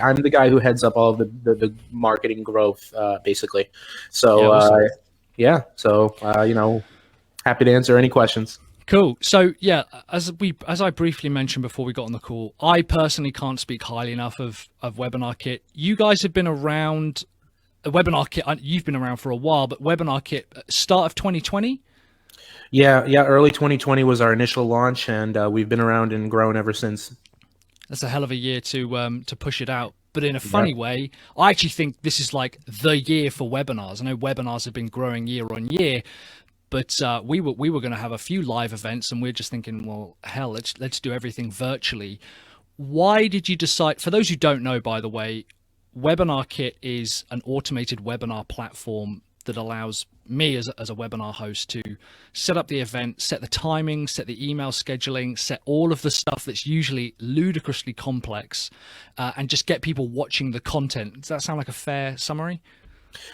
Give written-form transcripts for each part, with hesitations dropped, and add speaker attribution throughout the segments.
Speaker 1: I'm the guy who heads up all of the marketing growth, basically.
Speaker 2: Yeah,
Speaker 1: So
Speaker 2: awesome.
Speaker 1: happy to answer any questions.
Speaker 2: Cool. So yeah, as I briefly mentioned before we got on the call, I personally can't speak highly enough of Webinarkit. You guys have been around. Webinarkit, you've been around for a while, but Webinarkit, start of 2020.
Speaker 1: Yeah, early 2020 was our initial launch, and we've been around and grown ever since.
Speaker 2: That's a hell of a year to push it out. But in a funny way, I actually think this is like the year for webinars. I know webinars have been growing year on year, but we were going to have a few live events, and we're just thinking, well, hell, let's do everything virtually. Why did you decide? For those who don't know, by the way, Webinarkit is an automated webinar platform that allows me as a webinar host to set up the event, set the timing, set the email scheduling, set all of the stuff that's usually ludicrously complex, and just get people watching the content. Does that sound like a fair summary?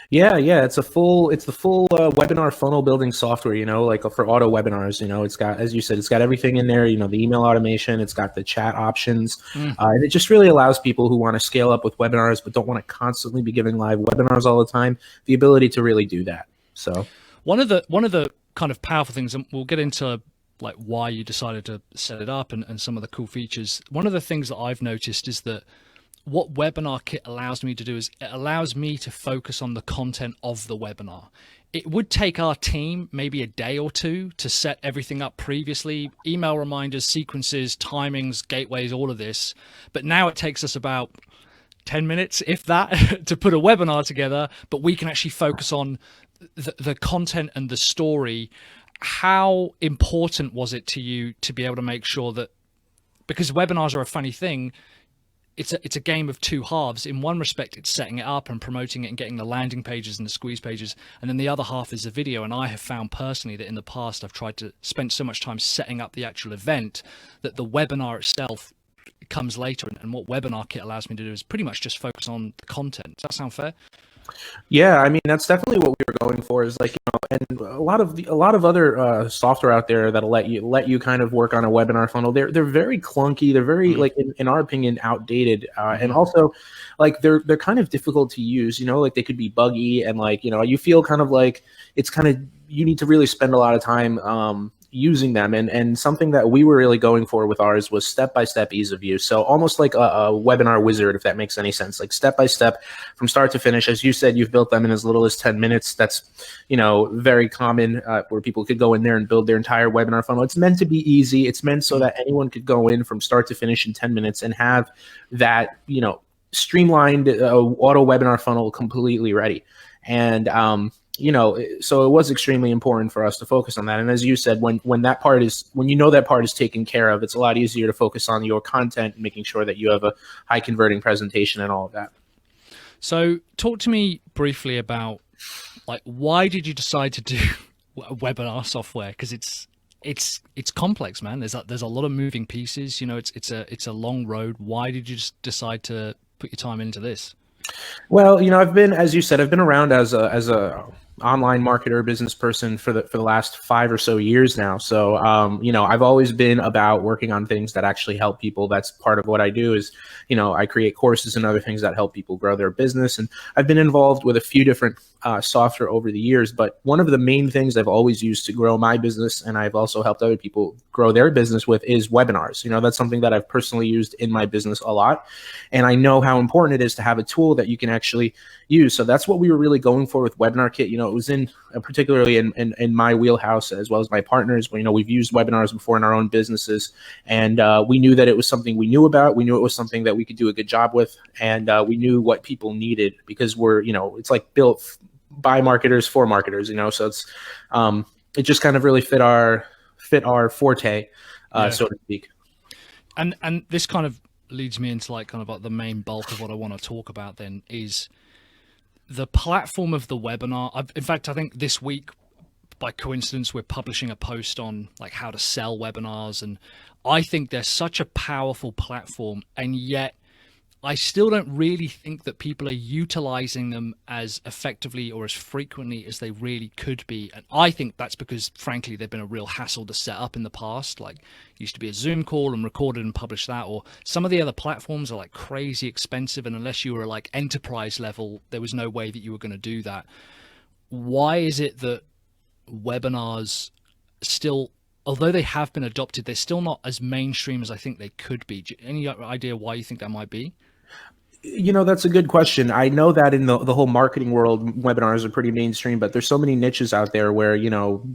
Speaker 1: Yeah, it's the full webinar funnel building software, like for auto webinars. It's got, as you said, it's got everything in there, the email automation, it's got the chat options, and it just really allows people who want to scale up with webinars but don't want to constantly be giving live webinars all the time, the ability to really do that. So
Speaker 2: one of the kind of powerful things, and we'll get into like why you decided to set it up and some of the cool features. One of the things that I've noticed is that what Webinarkit allows me to do is it allows me to focus on the content of the webinar. It would take our team maybe a day or two to set everything up previously, email reminders, sequences, timings, gateways, all of this. But now it takes us about 10 minutes, if that, to put a webinar together, but we can actually focus on the content and the story. How important was it to you to be able to make sure that, because webinars are a funny thing, it's a game of two halves. In one respect, it's setting it up and promoting it and getting the landing pages and the squeeze pages, and then the other half is the video. And I have found personally that in the past I've tried to spend so much time setting up the actual event that the webinar itself comes later, and what Webinarkit allows me to do is pretty much just focus on the content. Does that sound fair?
Speaker 1: Yeah, I mean, that's definitely what we were going for, is like, and a lot of other software out there that'll let you kind of work on a webinar funnel. They're very clunky. They're very like in our opinion outdated, and also like they're kind of difficult to use. Like they could be buggy, and like you feel kind of like it's kind of, you need to really spend a lot of time using them, and something that we were really going for with ours was step-by-step ease of use. So almost like a webinar wizard, if that makes any sense, like step-by-step from start to finish. As you said, you've built them in as little as 10 minutes. That's very common, where people could go in there and build their entire webinar funnel. It's meant to be easy. It's meant so that anyone could go in from start to finish in 10 minutes and have that streamlined auto webinar funnel completely ready. And so it was extremely important for us to focus on that. And as you said, when that part is taken care of, it's a lot easier to focus on your content and making sure that you have a high converting presentation and all of that. So
Speaker 2: talk to me briefly about, like, why did you decide to do webinar software? Because it's complex, man. There's a lot of moving pieces. It's a long road. Why did you just decide to put your time into this?
Speaker 1: Well, I've been, as you said, I've been around as a online marketer, business person for the last 5 or so years now. So, I've always been about working on things that actually help people. That's part of what I do is, I create courses and other things that help people grow their business. And I've been involved with a few different software over the years, but one of the main things I've always used to grow my business, and I've also helped other people grow their business with, is webinars. That's something that I've personally used in my business a lot. And I know how important it is to have a tool that you can actually use. So that's what we were really going for with Webinarkit. It was in particularly in my wheelhouse, as well as my partners. We've used webinars before in our own businesses, and we knew that it was something we knew about. We knew it was something that we could do a good job with, and we knew what people needed, because it's like built by marketers for marketers. So it's it just kind of really fit our forte, so to speak.
Speaker 2: And this kind of leads me into like the main bulk of what I want to talk about then, is the platform of the webinar. In fact, I think this week, by coincidence, we're publishing a post on like how to sell webinars, and I think they're such a powerful platform, and yet I still don't really think that people are utilizing them as effectively or as frequently as they really could be. And I think that's because, frankly, they've been a real hassle to set up in the past. Like, it used to be a Zoom call and recorded and published that, or some of the other platforms are like crazy expensive. And unless you were like enterprise level, there was no way that you were going to do that. Why is it that webinars still, although they have been adopted, they're still not as mainstream as I think they could be? Any idea why you think that might be?
Speaker 1: That's a good question. I know that in the whole marketing world, webinars are pretty mainstream, but there's so many niches out there where,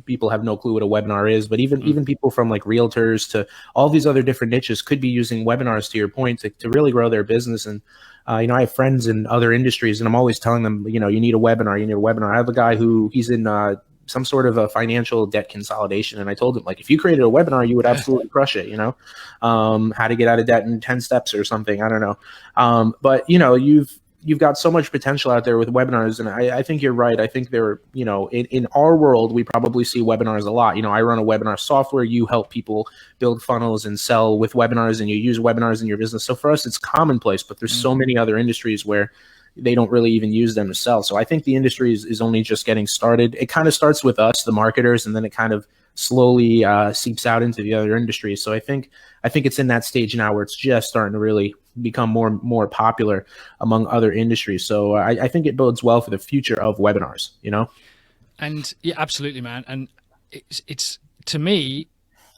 Speaker 1: people have no clue what a webinar is. But even people from like realtors to all these other different niches could be using webinars, to your point, to really grow their business. And, I have friends in other industries, and I'm always telling them, you need a webinar, you need a webinar. I have a guy he's in some sort of a financial debt consolidation. And I told him, like, if you created a webinar, you would absolutely crush it, how to get out of debt in 10 steps or something. I don't know. But, you've got so much potential out there with webinars. And I think you're right. I think there, in our world, we probably see webinars a lot. I run a webinar software. You help people build funnels and sell with webinars, and you use webinars in your business. So for us, it's commonplace, but there's so many other industries where they don't really even use them to sell. So I think the industry is only just getting started. It kind of starts with us, the marketers, and then it kind of slowly seeps out into the other industries. So I think it's in that stage now where it's just starting to really become more popular among other industries. So I think it bodes well for the future of webinars,
Speaker 2: And yeah, absolutely, man. And it's to me,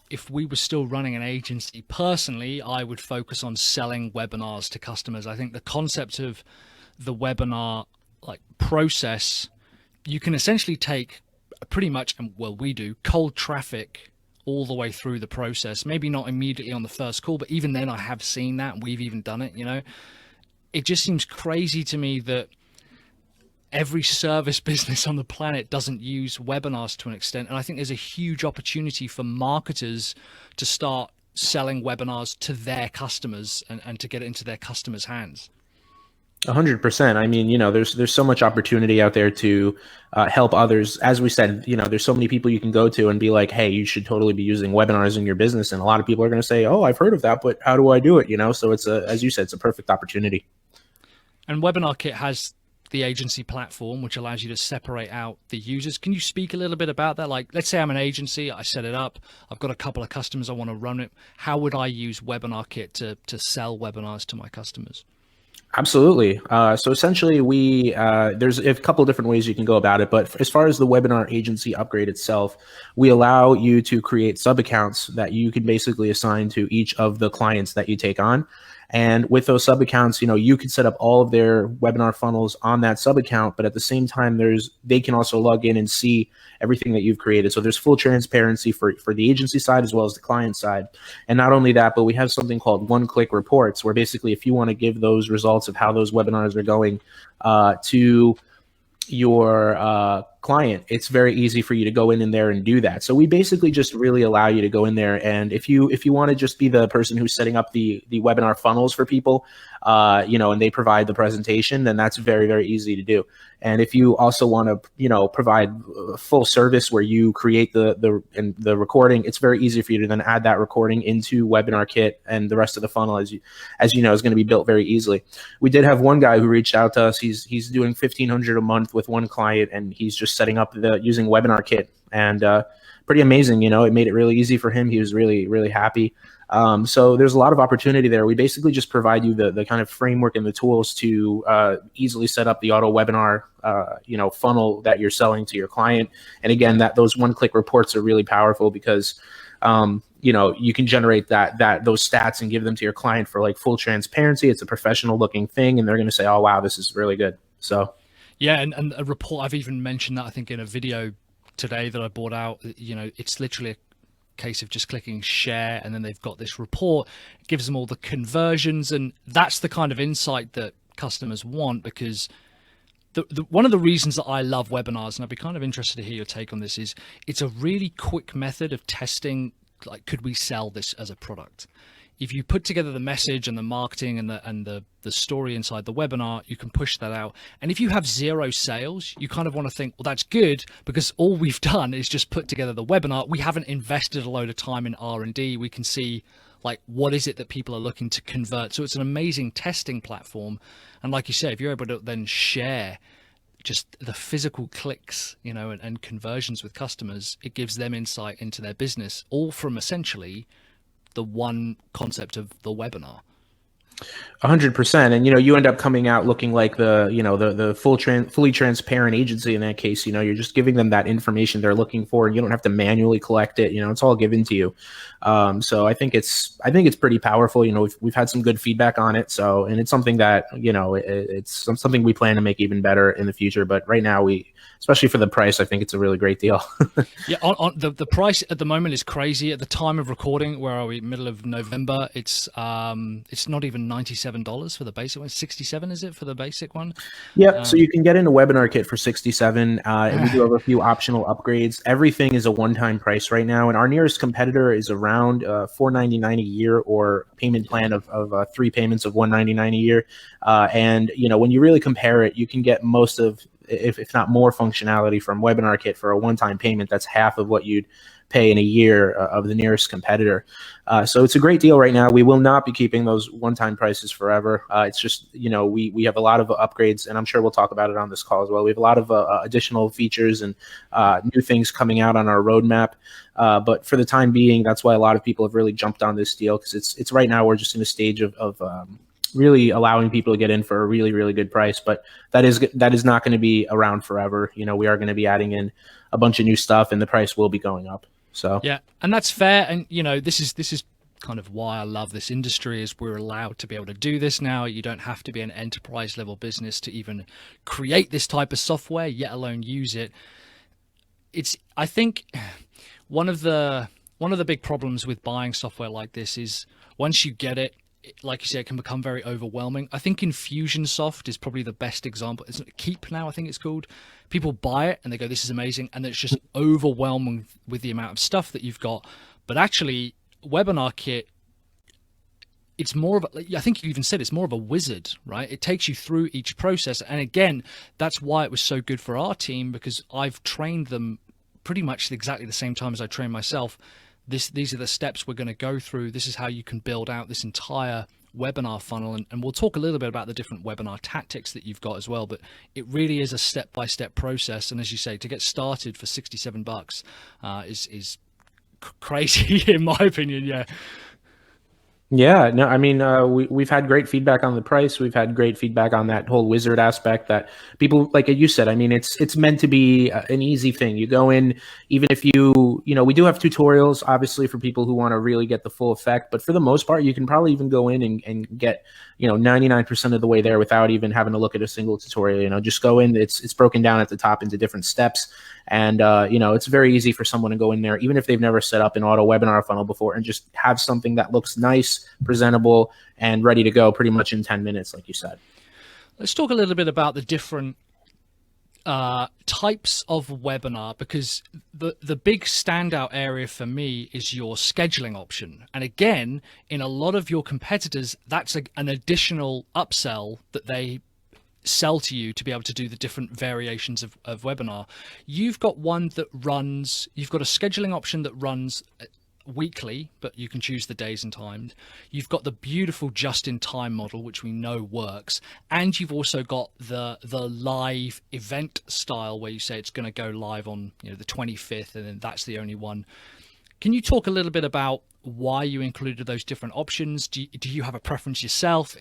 Speaker 2: if we were still running an agency, personally, I would focus on selling webinars to customers. I think the concept of the webinar like process, you can essentially take pretty much, and well, we do cold traffic all the way through the process. Maybe not immediately on the first call, but even then I have seen that, and we've even done it. It just seems crazy to me that every service business on the planet doesn't use webinars to an extent. And I think there's a huge opportunity for marketers to start selling webinars to their customers and to get it into their customers' hands.
Speaker 1: 100%. I mean, there's so much opportunity out there to help others. As we said, there's so many people you can go to and be like, hey, you should totally be using webinars in your business. And a lot of people are going to say, oh, I've heard of that, but how do I do it? So it's as you said, it's a perfect opportunity.
Speaker 2: And Webinarkit has the agency platform, which allows you to separate out the users. Can you speak a little bit about that? Like, let's say I'm an agency, I set it up, I've got a couple of customers, I want to run it. How would I use Webinarkit to sell webinars to my customers?
Speaker 1: Absolutely. So essentially, there's a couple of different ways you can go about it. But as far as the webinar agency upgrade itself, we allow you to create sub accounts that you can basically assign to each of the clients that you take on. And with those sub accounts, you can set up all of their webinar funnels on that sub account, but at the same time, they can also log in and see everything that you've created. So there's full transparency for the agency side as well as the client side. And not only that, but we have something called one-click reports, where basically if you want to give those results of how those webinars are going to your client, it's very easy for you to go in there and do that. So we basically just really allow you to go in there, and if you want to just be the person who's setting up the webinar funnels for people, and they provide the presentation, then that's very, very easy to do. And if you also want to, provide full service where you create the recording, it's very easy for you to then add that recording into Webinarkit, and the rest of the funnel, as you know, is going to be built very easily. We did have one guy who reached out to us. He's doing $1,500 a month with one client, and he's just setting up using Webinarkit, and pretty amazing. It made it really easy for him. He was really, really happy. So there's a lot of opportunity there. We basically just provide you the kind of framework and the tools to easily set up the auto webinar, funnel that you're selling to your client. And again, those one-click reports are really powerful because, you can generate those stats and give them to your client for like full transparency. It's a professional looking thing, and they're going to say, oh, wow, this is really good. So. Yeah.
Speaker 2: And a report, I've even mentioned that, I think, in a video today that I brought out. It's literally a case of just clicking share, and then they've got this report. It gives them all the conversions, and that's the kind of insight that customers want, because one of the reasons that I love webinars, and I'd be kind of interested to hear your take on this, is it's a really quick method of testing, like, could we sell this as a product? If you put together the message and the marketing and the story inside the webinar, you can push that out. And if you have zero sales, you kind of want to think, well, that's good, because all we've done is just put together the webinar. We haven't invested a load of time in R&D. We can see like what is it that people are looking to convert. So it's an amazing testing platform. And like you say, if you're able to then share just the physical clicks, you know, and conversions with customers, it gives them insight into their business, all from essentially the one concept of the webinar.
Speaker 1: 100%. And, you end up coming out looking like the fully transparent agency in that case. You're just giving them that information they're looking for, and you don't have to manually collect it. It's all given to you. So I think it's pretty powerful. We've had some good feedback on it. So, and it's something that, it's something we plan to make even better in the future. But right now especially for the price, I think it's a really great deal.
Speaker 2: Yeah, on the price at the moment is crazy. At the time of recording, where are we? Middle of November. It's not even $97 for the basic one. 67 is it for the basic one?
Speaker 1: Yep. So you can get into Webinarkit for 67, and we do have a few optional upgrades. Everything is a one-time price right now, and our nearest competitor is around $499 a year, or a payment plan of 3 payments of $199 a year. And when you really compare it, you can get most of, if not more, functionality from Webinarkit for a one-time payment that's half of what you'd pay in a year of the nearest competitor. So it's a great deal right now. We will not be keeping those one-time prices forever. It's just, we have a lot of upgrades, and I'm sure we'll talk about it on this call as well. We have a lot of additional features and new things coming out on our roadmap. But for the time being, that's why a lot of people have really jumped on this deal, because it's right now we're just in a stage of really allowing people to get in for a really, really good price. But that is not going to be around forever. We are going to be adding in a bunch of new stuff, and the price will be going up. So
Speaker 2: yeah, and that's fair. And this is kind of why I love this industry, is we're allowed to be able to do this now. You don't have to be an enterprise level business to even create this type of software, yet alone use it. I think one of the big problems with buying software like this is once you get it, like you say, it can become very overwhelming. I think Infusionsoft is probably the best example. Isn't it Keep now, I think it's called? People buy it and they go, this is amazing. And it's just overwhelming with the amount of stuff that you've got. But actually, Webinarkit, it's more of I think you even said it's more of a wizard, right? It takes you through each process. And again, that's why it was so good for our team, because I've trained them pretty much exactly the same time as I train myself. These are the steps we're going to go through. This is how you can build out this entire webinar funnel. And we'll talk a little bit about the different webinar tactics that you've got as well. But it really is a step-by-step process. And as you say, to get started for $67 is crazy, in my opinion. Yeah.
Speaker 1: Yeah, no, I mean, we've had great feedback on the price. We've had great feedback on that whole wizard aspect that people, like you said, I mean, it's meant to be an easy thing. You go in, even if we do have tutorials, obviously, for people who want to really get the full effect. But for the most part, you can probably even go in and get, 99% of the way there without even having to look at a single tutorial. Just go in. It's broken down at the top into different steps. And, it's very easy for someone to go in there, even if they've never set up an auto webinar funnel before, and just have something that looks nice, presentable, and ready to go pretty much in 10 minutes, like you said.
Speaker 2: Let's talk a little bit about the different types of webinar, because the big standout area for me is your scheduling option. And again, in a lot of your competitors, that's an additional upsell that they sell to you to be able to do the different variations of webinar. You've got a scheduling option that runs weekly, but you can choose the days and times. You've got the beautiful just-in-time model, which we know works, and you've also got the live event style, where you say it's going to go live on the 25th, and then that's the only one. Can you talk a little bit about why you included those different options? Do you have a preference yourself?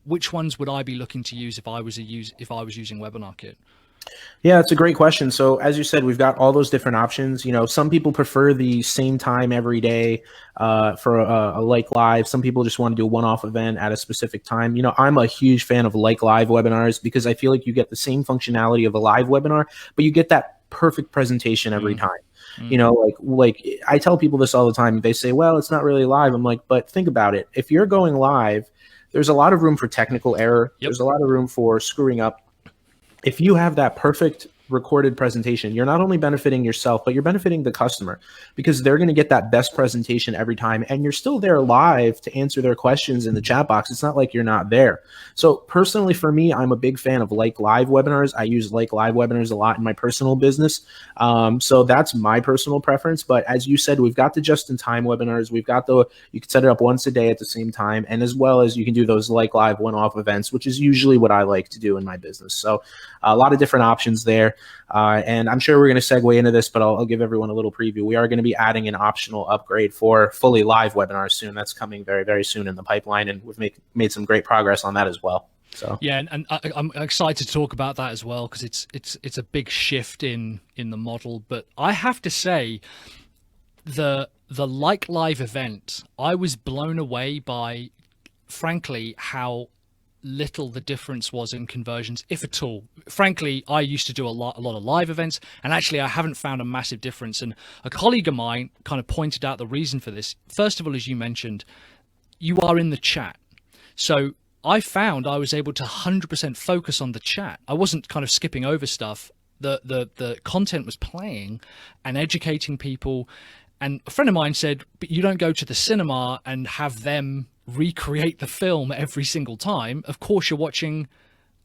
Speaker 2: Which ones would I be looking to use if I was using Webinarkit?
Speaker 1: Yeah, it's a great question. So as you said, we've got all those different options. Some people prefer the same time every day for a like live. Some people just want to do a one-off event at a specific time. I'm a huge fan of like live webinars, because I feel like you get the same functionality of a live webinar, but you get that perfect presentation every time. Like I tell people this all the time. They say, well, it's not really live. I'm like, but think about it. If you're going live, there's a lot of room for technical error. Yep. There's a lot of room for screwing up. If you have that perfect recorded presentation, you're not only benefiting yourself, but you're benefiting the customer, because they're going to get that best presentation every time. And you're still there live to answer their questions in the chat box. It's not like you're not there. So personally, for me, I'm a big fan of like live webinars. I use like live webinars a lot in my personal business. So that's my personal preference. But as you said, we've got the just-in-time webinars. We've got you can set it up once a day at the same time. And as well as you can do those like live one-off events, which is usually what I like to do in my business. So a lot of different options there. And I'm sure we're going to segue into this, but I'll give everyone a little preview. We are going to be adding an optional upgrade for fully live webinars soon. That's coming very, very soon in the pipeline, and we've made some great progress on that as well. So
Speaker 2: yeah, and I'm excited to talk about that as well, because it's a big shift in the model. But I have to say, the like live event, I was blown away by, frankly, how little the difference was in conversions, if at all. Frankly, I used to do a lot of live events, and actually I haven't found a massive difference. And a colleague of mine kind of pointed out the reason for this. First of all, as you mentioned, you are in the chat. So I found I was able to 100% focus on the chat. I wasn't kind of skipping over stuff. The content was playing and educating people. And a friend of mine said, but you don't go to the cinema and have them recreate the film every single time. Of course, you're watching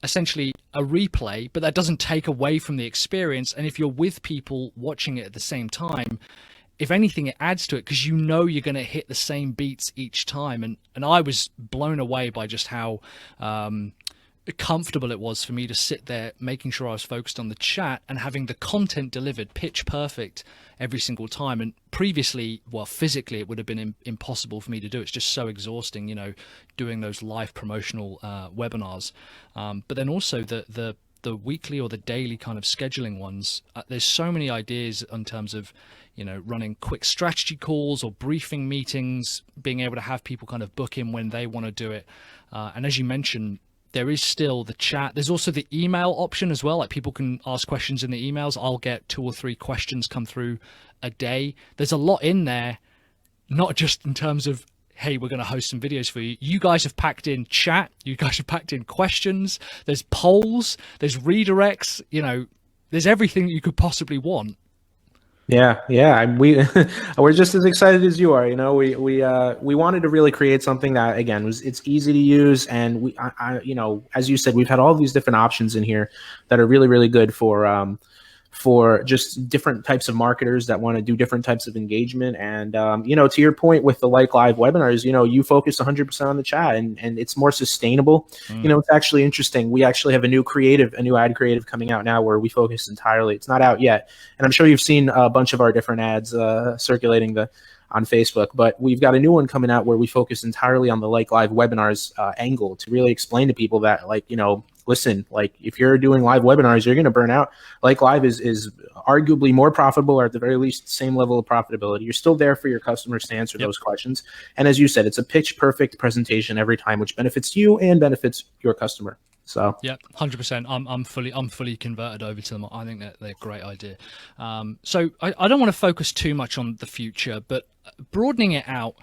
Speaker 2: essentially a replay, but that doesn't take away from the experience. And if you're with people watching it at the same time, if anything, it adds to it, because you know you're going to hit the same beats each time. And I was blown away by just how comfortable it was for me to sit there making sure I was focused on the chat and having the content delivered pitch perfect every single time. And previously, well, physically, it would have been impossible for me to do. It's just so exhausting, you know, doing those live promotional webinars. But then also the weekly or the daily kind of scheduling ones, there's so many ideas in terms of, you know, running quick strategy calls or briefing meetings, being able to have people kind of book in when they want to do it. And as you mentioned, there is still the chat. There's also the email option as well. Like, people can ask questions in the emails. I'll get 2 or 3 questions come through a day. There's a lot in there, not just in terms of, hey, we're going to host some videos for you. You guys have packed in chat. You guys have packed in questions. There's polls. There's redirects. You know, there's everything that you could possibly want.
Speaker 1: Yeah, we're just as excited as you are. You know, we wanted to really create something that, again, it's easy to use, and you know, as you said, we've had all these different options in here that are really, really good for just different types of marketers that want to do different types of engagement. And you know, to your point with the like live webinars, you know, you focus 100% on the chat, and it's more sustainable. You know, it's actually interesting. We actually have a new ad creative coming out now where we focus entirely. It's not out yet, and I'm sure you've seen a bunch of our different ads circulating on Facebook, but we've got a new one coming out where we focus entirely on the like live webinars angle, to really explain to people that, like, you know, listen, like, if you're doing live webinars, you're going to burn out. Like live is arguably more profitable, or at the very least same level of profitability. You're still there for your customers to answer those questions. And as you said, it's a pitch perfect presentation every time, which benefits you and benefits your customer. So
Speaker 2: yeah, 100%. I'm fully converted over to them. I think that they're a great idea. So I don't want to focus too much on the future, but broadening it out,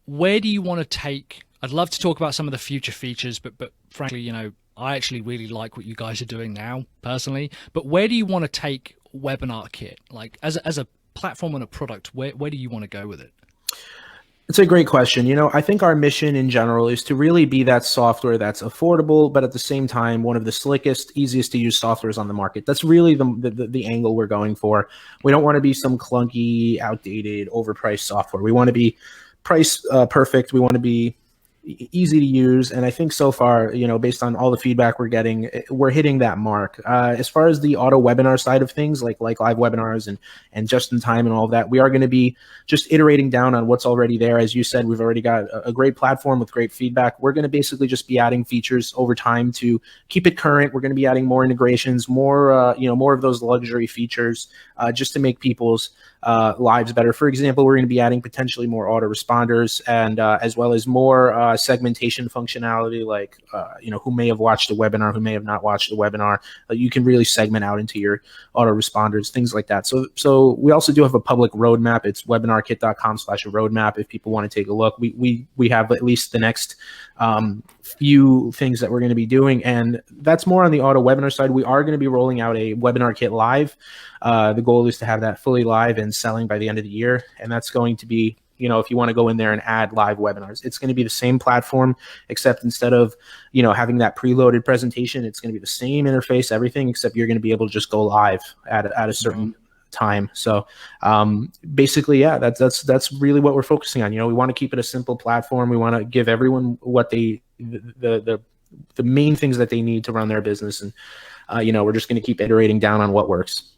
Speaker 2: where do you want to take? I'd love to talk about some of the future features, but frankly, you know, I actually really like what you guys are doing now, personally. But where do you want to take Webinarkit? Like, as a platform and a product, where do you want to go with it?
Speaker 1: It's a great question. You know, I think our mission in general is to really be that software that's affordable, but at the same time, one of the slickest, easiest to use softwares on the market. That's really the angle we're going for. We don't want to be some clunky, outdated, overpriced software. We want to be price perfect. We want to be easy to use. And I think so far, you know, based on all the feedback we're getting, we're hitting that mark. As far as the auto webinar side of things, like live webinars and just in time and all of that, we are going to be just iterating down on what's already there. As you said, we've already got a great platform with great feedback. We're going to basically just be adding features over time to keep it current. We're going to be adding more integrations, more, you know, more of those luxury features, just to make people's lives better. For example, we're going to be adding potentially more autoresponders, and as well as more segmentation functionality, like you know, who may have watched the webinar, who may have not watched the webinar. You can really segment out into your autoresponders, things like that. So we also do have a public roadmap. It's webinarkit.com/roadmap if people want to take a look. We have at least the next few things that we're going to be doing, and that's more on the auto webinar side. We are going to be rolling out a webinar kit live. The goal is to have that fully live and selling by the end of the year, and that's going to be, if you want to go in there and add live webinars, it's going to be the same platform, except instead of, having that preloaded presentation, it's going to be the same interface, everything, except you're going to be able to just go live at a certain time. So basically, yeah, that's really what we're focusing on. We want to keep it a simple platform. We want to give everyone what the main things that they need to run their business, and we're just going to keep iterating down on what works.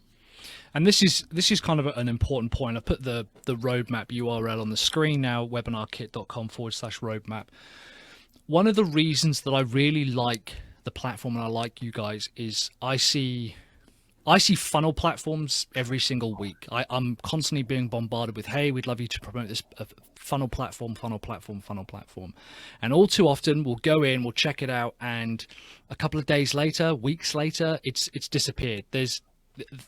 Speaker 2: And this is kind of an important point. I put the roadmap URL on the screen now, webinarkit.com/roadmap. One of the reasons that I really like the platform and I like you guys is I see funnel platforms every single week. I'm constantly being bombarded with, hey, we'd love you to promote this funnel platform. And all too often we'll go in, we'll check it out, and a couple of days later, weeks later, it's disappeared. There's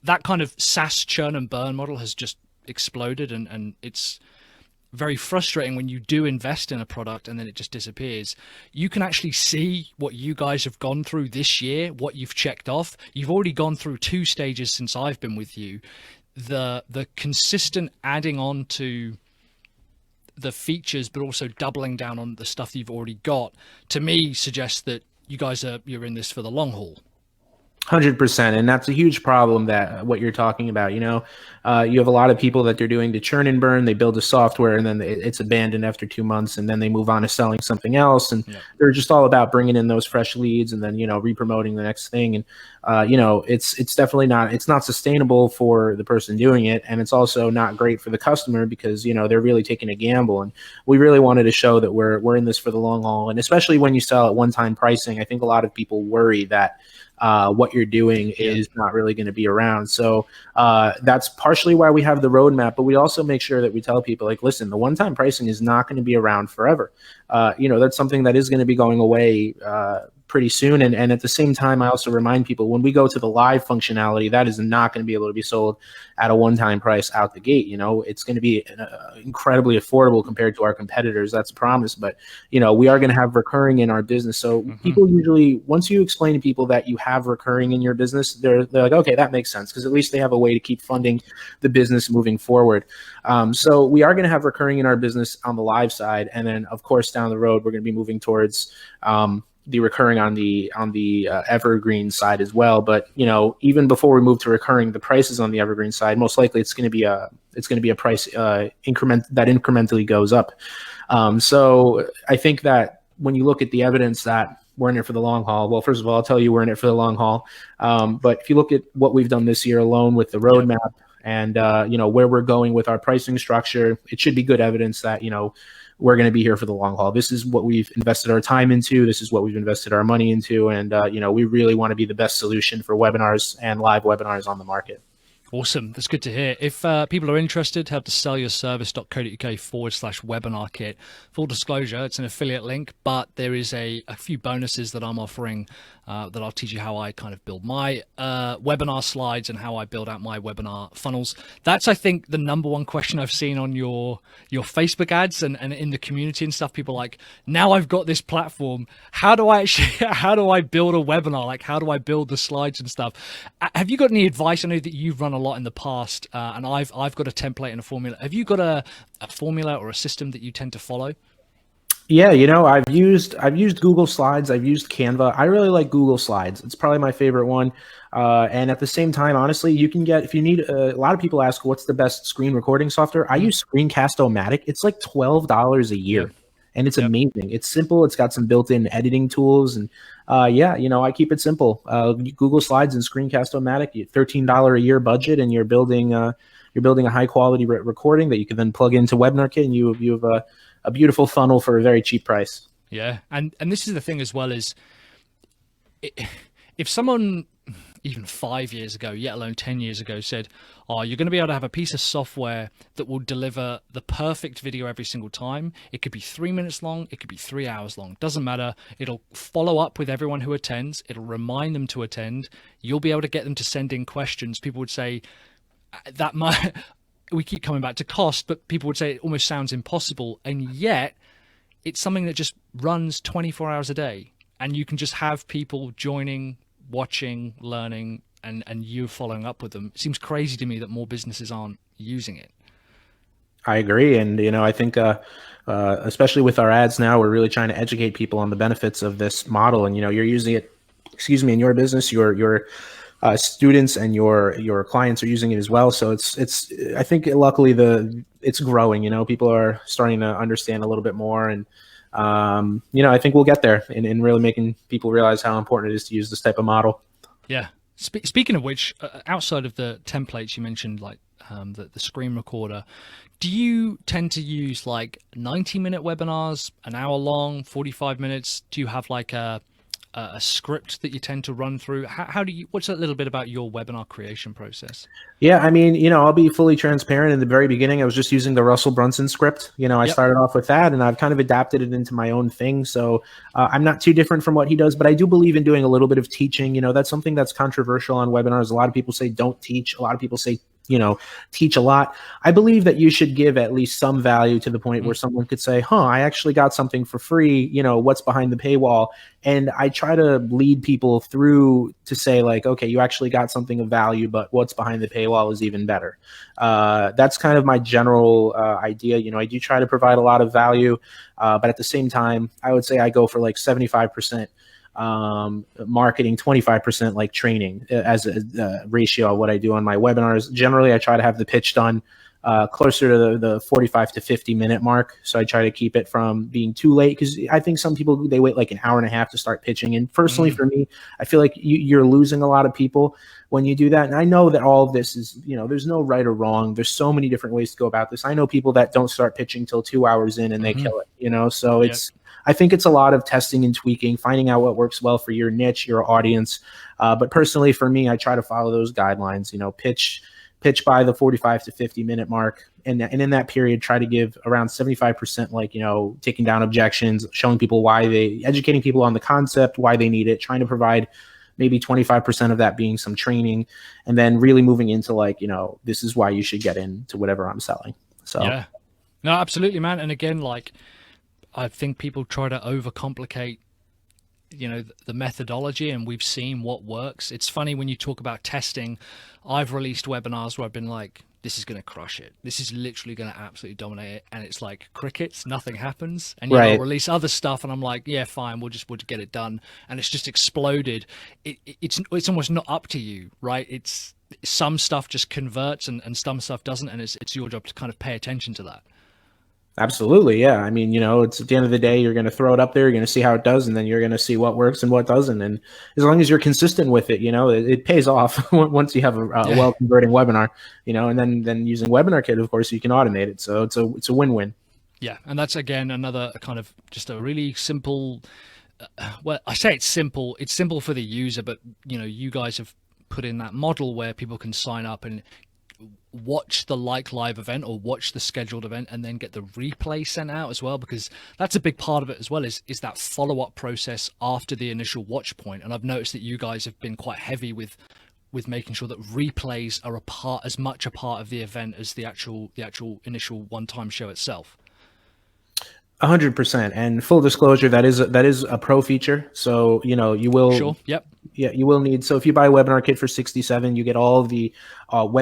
Speaker 2: that kind of SaaS churn and burn model has just exploded, and it's very frustrating when you do invest in a product and then it just disappears. You can actually see what you guys have gone through this year, what you've checked off. You've already gone through 2 stages since I've been with you. The consistent adding on to the features, but also doubling down on the stuff that you've already got, to me suggests that you're in this for the long haul.
Speaker 1: 100%. And that's a huge problem, that what you're talking about. You have a lot of people that they're doing the churn and burn. They build a software and then it's abandoned after 2 months, and then they move on to selling something else. And they're just all about bringing in those fresh leads and then, re-promoting the next thing. And, it's definitely it's not sustainable for the person doing it. And it's also not great for the customer because, they're really taking a gamble. And we really wanted to show that we're in this for the long haul. And especially when you sell at one-time pricing, I think a lot of people worry that what you're doing is not really going to be around. So that's partially why we have the roadmap, but we also make sure that we tell people, like, listen, the one-time pricing is not going to be around forever. That's something that is going to be going away pretty soon. And at the same time, I also remind people, when we go to the live functionality, that is not going to be able to be sold at a one-time price out the gate. It's going to be incredibly affordable compared to our competitors. That's a promise. But, we are going to have recurring in our business. So people usually, once you explain to people that you have recurring in your business, they're like, okay, that makes sense, because at least they have a way to keep funding the business moving forward. So we are going to have recurring in our business on the live side. And then, of course, down the road, we're going to be moving towards the recurring on the evergreen side as well. But even before we move to recurring, the prices on the evergreen side, most likely it's going to be a price increment that incrementally goes up. So I think that when you look at the evidence that we're in it for the long haul, well, first of all, I'll tell you we're in it for the long haul. But if you look at what we've done this year alone with the roadmap and where we're going with our pricing structure, it should be good evidence that we're going to be here for the long haul. This is what we've invested our time into. This is what we've invested our money into. And, we really want to be the best solution for webinars and live webinars on the market.
Speaker 2: Awesome. That's good to hear. If people are interested, head to sellyourservice.co.uk/webinar kit. Full disclosure, it's an affiliate link, but there is a few bonuses that I'm offering that I'll teach you how I kind of build my webinar slides and how I build out my webinar funnels. That's, I think, the number one question I've seen on your Facebook ads and in the community and stuff. People are like, now I've got this platform, how do I build a webinar? Like, how do I build the slides and stuff? Have you got any advice? I know that you've run a lot in the past, and I've got a template and a formula. Have you got a formula or a system that you tend to follow?
Speaker 1: Yeah, I've used Google Slides. I've used Canva. I really like Google Slides. It's probably my favorite one. And at the same time, honestly, you can get, if you need, a lot of people ask, what's the best screen recording software? I use Screencast-O-Matic. It's like $12 a year. And it's amazing. It's simple. It's got some built-in editing tools. And I keep it simple. Google Slides and Screencast-O-Matic, $13 a year budget, and you're building a high-quality recording that you can then plug into Webinarkit, and you have a beautiful funnel for a very cheap price.
Speaker 2: Yeah, and this is the thing as well, is if someone even 5 years ago, yet alone 10 years ago, said, oh, you're going to be able to have a piece of software that will deliver the perfect video every single time. It could be 3 minutes long. It could be 3 hours long. Doesn't matter. It'll follow up with everyone who attends. It'll remind them to attend. You'll be able to get them to send in questions. People would say that might... We keep coming back to cost, but people would say it almost sounds impossible. And yet it's something that just runs 24 hours a day, and you can just have people joining, watching, learning, and you following up with them. It seems crazy to me that more businesses aren't using it.
Speaker 1: I agree. And, I think, especially with our ads now, we're really trying to educate people on the benefits of this model. And, you're using it, in your business, your students and your clients are using it as well. So it's I think luckily it's growing. People are starting to understand a little bit more, and I think we'll get there in really making people realize how important it is to use this type of model.
Speaker 2: Yeah. Speaking of which, outside of the templates you mentioned, like the screen recorder, do you tend to use like 90-minute webinars, an hour long, 45 minutes? Do you have like a script that you tend to run through? How do you, what's a little bit about your webinar creation process?
Speaker 1: Yeah, I mean, I'll be fully transparent. In the very beginning, I was just using the Russell Brunson script. I started off with that, and I've kind of adapted it into my own thing. So I'm not too different from what he does, but I do believe in doing a little bit of teaching. That's something that's controversial on webinars. A lot of people say don't teach. A lot of people say teach a lot. I believe that you should give at least some value to the point where someone could say, I actually got something for free, what's behind the paywall? And I try to lead people through to say like, okay, you actually got something of value, but what's behind the paywall is even better. That's kind of my general idea. I do try to provide a lot of value, but at the same time, I would say I go for like 75% marketing, 25% like training as a ratio of what I do on my webinars. Generally, I try to have the pitch done closer to the 45 to 50 minute mark. So I try to keep it from being too late, because I think some people, they wait like an hour and a half to start pitching. And personally, for me, I feel like you're losing a lot of people when you do that. And I know that all of this is, there's no right or wrong. There's so many different ways to go about this. I know people that don't start pitching till 2 hours in and they kill it, so I think it's a lot of testing and tweaking, finding out what works well for your niche, your audience. But personally, for me, I try to follow those guidelines, pitch by the 45 to 50 minute mark. And in that period, try to give around 75%, like, taking down objections, showing people educating people on the concept, why they need it, trying to provide maybe 25% of that being some training, and then really moving into like, this is why you should get into whatever I'm selling. So,
Speaker 2: yeah, no, absolutely, man. And again, like, I think people try to overcomplicate, the methodology, and we've seen what works. It's funny when you talk about testing. I've released webinars where I've been like, this is going to crush it. This is literally going to absolutely dominate it. And it's like crickets, nothing happens. And I'll release other stuff and I'm like, yeah, fine, we'll get it done. And it's just exploded. It's almost not up to you, right? It's some stuff just converts and some stuff doesn't. And it's your job to kind of pay attention to that.
Speaker 1: Absolutely. Yeah. I mean, it's at the end of the day, you're going to throw it up there, you're going to see how it does, and then you're going to see what works and what doesn't. And as long as you're consistent with it, it pays off once you have a well converting webinar, and then using Webinarkit, of course, you can automate it. So it's a win-win.
Speaker 2: Yeah. And that's, again, another kind of just a really simple, well, I say it's simple for the user, but you guys have put in that model where people can sign up and watch the live event or watch the scheduled event and then get the replay sent out as well, because that's a big part of it as well, is that follow-up process after the initial watch point. And I've noticed that you guys have been quite heavy with making sure that replays are as much a part of the event as the actual initial one-time show itself.
Speaker 1: 100%. And full disclosure, that is a pro feature. So, you will.
Speaker 2: Sure. Yep.
Speaker 1: Yeah, you will need. So if you buy a Webinarkit for $67, you get all of the auto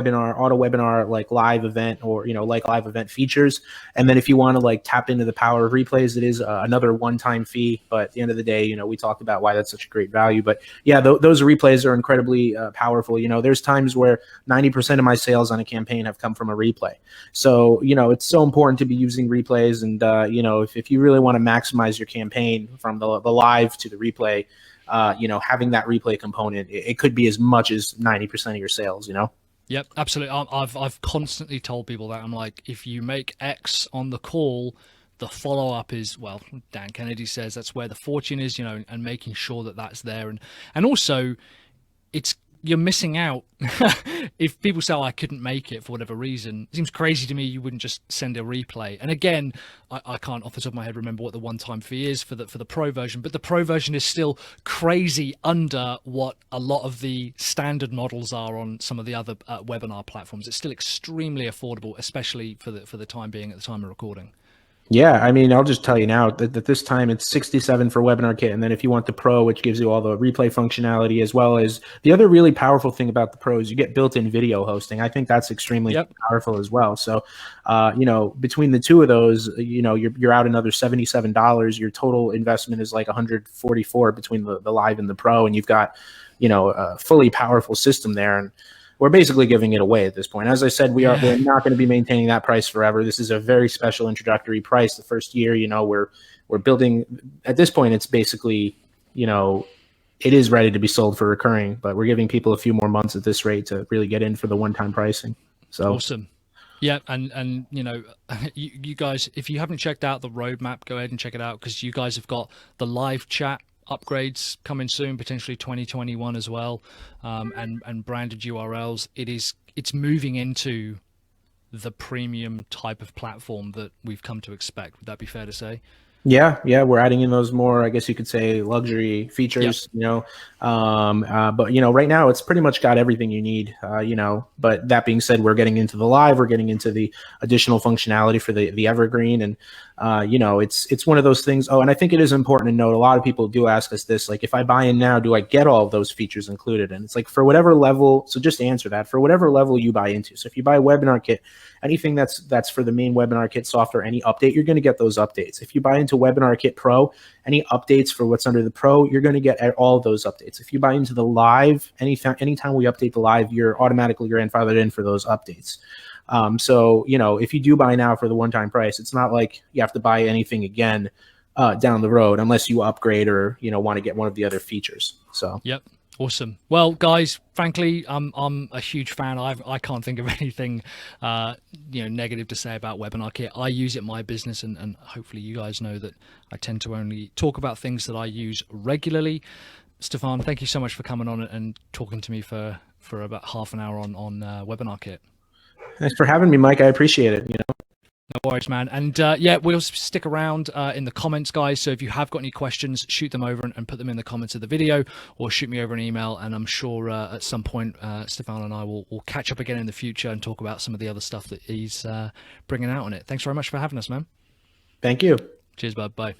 Speaker 1: webinar, like live event, or, like live event features. And then if you want to like tap into the power of replays, it is another one-time fee. But at the end of the day, we talked about why that's such a great value. But yeah, those replays are incredibly powerful. There's times where 90% of my sales on a campaign have come from a replay. So, it's so important to be using replays. And, if you really want to maximize your campaign from the live to the replay, having that replay component, it could be as much as 90% of your sales,
Speaker 2: Yep, absolutely. I've constantly told people that. I'm like, if you make X on the call, the follow-up is, well, Dan Kennedy says that's where the fortune is, and making sure that that's there. And also you're missing out if people say, I couldn't make it for whatever reason. It seems crazy to me you wouldn't just send a replay. And again, I can't off the top of my head remember what the one-time fee is for the pro version, but the pro version is still crazy under what a lot of the standard models are on some of the other webinar platforms. It's still extremely affordable, especially for the time being at the time of recording.
Speaker 1: Yeah, I mean, I'll just tell you now that this time it's 67 for WebinarKit, and then if you want the Pro, which gives you all the replay functionality, as well as the other really powerful thing about the Pro is you get built-in video hosting. I think that's extremely
Speaker 2: Yep.
Speaker 1: powerful as well. So, between the two of those, you're out another $77. Your total investment is like 144 between the Live and the Pro, and you've got, a fully powerful system there. And we're basically giving it away at this point. As I said, we're not going to be maintaining that price forever. This is a very special introductory price. The first year, we're building. At this point, it's basically, it is ready to be sold for recurring, but we're giving people a few more months at this rate to really get in for the one-time pricing. So
Speaker 2: awesome. Yeah, and you guys, if you haven't checked out the roadmap, go ahead and check it out, because you guys have got the live chat upgrades coming soon, potentially 2021 as well, and branded URLs. It's moving into the premium type of platform that we've come to expect. Would that be fair to say?
Speaker 1: Yeah, we're adding in those more, I guess you could say, luxury features.
Speaker 2: Yep.
Speaker 1: But right now it's pretty much got everything you need. But that being said, we're getting into the Live, we're getting into the additional functionality for the Evergreen, and it's one of those things. Oh, and I think it is important to note, a lot of people do ask us this, like, if I buy in now, do I get all of those features included? And it's like, for whatever level. So just answer that, for whatever level you buy into. So if you buy WebinarKit, anything that's for the main WebinarKit software, any update, you're going to get those updates. If you buy into WebinarKit Pro, any updates for what's under the Pro, you're going to get all of those updates. If you buy into the Live, anytime we update the Live, you're automatically grandfathered in for those updates. So if you do buy now for the one-time price, it's not like you have to buy anything again down the road, unless you upgrade or want to get one of the other features. So
Speaker 2: yep. Awesome. Well, guys, frankly, I'm a huge fan. I can't think of anything negative to say about WebinarKit. I use it in my business, and hopefully you guys know that I tend to only talk about things that I use regularly. Stefan, thank you so much for coming on and talking to me for about half an hour on WebinarKit.
Speaker 1: Thanks for having me, Mike. I appreciate it.
Speaker 2: No worries, man. And we'll stick around in the comments, guys. So if you have got any questions, shoot them over and put them in the comments of the video, or shoot me over an email. And I'm sure at some point, Stefan and I will catch up again in the future and talk about some of the other stuff that he's bringing out on it. Thanks very much for having us, man.
Speaker 1: Thank you.
Speaker 2: Cheers, bud. Bye.